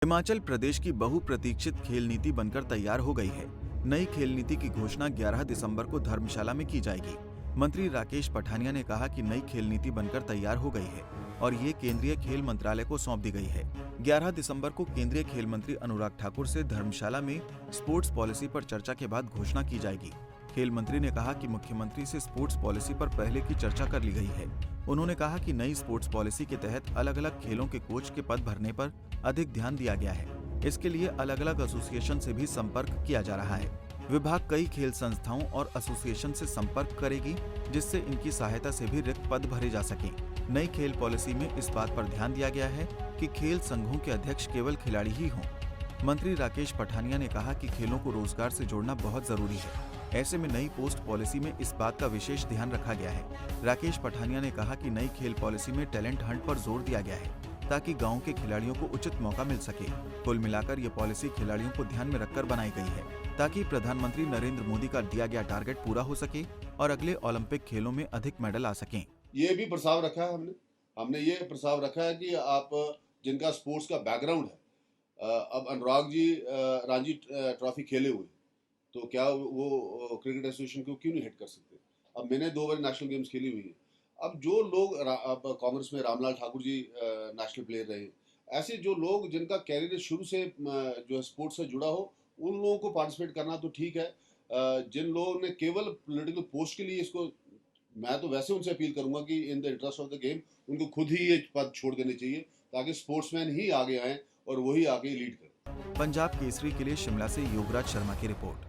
हिमाचल प्रदेश की बहुप्रतीक्षित खेल नीति बनकर तैयार हो गई है। नई खेल नीति की घोषणा 11 दिसंबर को धर्मशाला में की जाएगी। मंत्री राकेश पठानिया ने कहा कि नई खेल नीति बनकर तैयार हो गई है और ये केंद्रीय खेल मंत्रालय को सौंप दी गई है। 11 दिसंबर को केंद्रीय खेल मंत्री अनुराग ठाकुर से धर्मशाला में स्पोर्ट्स पॉलिसी पर चर्चा के बाद घोषणा की जाएगी। खेल मंत्री ने कहा कि मुख्यमंत्री से स्पोर्ट्स पॉलिसी पर पहले की चर्चा कर ली गई है। उन्होंने कहा कि नई स्पोर्ट्स पॉलिसी के तहत अलग अलग खेलों के कोच के पद भरने पर अधिक ध्यान दिया गया है। इसके लिए अलग अलग एसोसिएशन से भी संपर्क किया जा रहा है। विभाग कई खेल संस्थाओं और एसोसिएशन से संपर्क करेगी, जिससे इनकी सहायता से भी रिक्त पद भरे जा सकें। नई खेल पॉलिसी में इस बात पर ध्यान दिया गया है कि खेल संघों के अध्यक्ष केवल खिलाड़ी ही हों। मंत्री राकेश पठानिया ने कहा कि खेलों को रोजगार से जोड़ना बहुत जरूरी है। ऐसे में नई पोस्ट पॉलिसी में इस बात का विशेष ध्यान रखा गया है। राकेश पठानिया ने कहा कि नई खेल पॉलिसी में टैलेंट हंट पर जोर दिया गया है ताकि गांव के खिलाड़ियों को उचित मौका मिल सके। कुल मिलाकर ये पॉलिसी खिलाड़ियों को ध्यान में रखकर बनाई गई है ताकि प्रधानमंत्री नरेंद्र मोदी का दिया गया टारगेट पूरा हो सके और अगले ओलंपिक खेलों में अधिक मेडल आ सकें। ये भी प्रस्ताव रखा है हमने ये प्रस्ताव रखा है कि आप जिनका स्पोर्ट्स का बैकग्राउंड है, अब अनुराग जी रणजी ट्रॉफी खेले हुए, तो क्या वो क्रिकेट एसोसिएशन को क्यों नहीं हिट कर सकते। अब मैंने 2 बार नेशनल गेम्स खेली हुई है। अब जो लोग अब कांग्रेस में रामलाल ठाकुर जी नेशनल प्लेयर रहे, ऐसे जो लोग जिनका कैरियर शुरू से जो है स्पोर्ट्स से जुड़ा हो, उन लोगों को पार्टिसिपेट करना तो ठीक है। जिन लोगों ने केवल पॉलिटिकल पोस्ट के लिए इसको, मैं तो वैसे उनसे अपील करूंगा कि in the interest of the game उनको खुद ही ये पद छोड़ देने चाहिए ताकि स्पोर्ट्समैन ही आगे आए और वही आगे लीड करें। पंजाब केसरी के लिए शिमला से योगराज शर्मा की रिपोर्ट।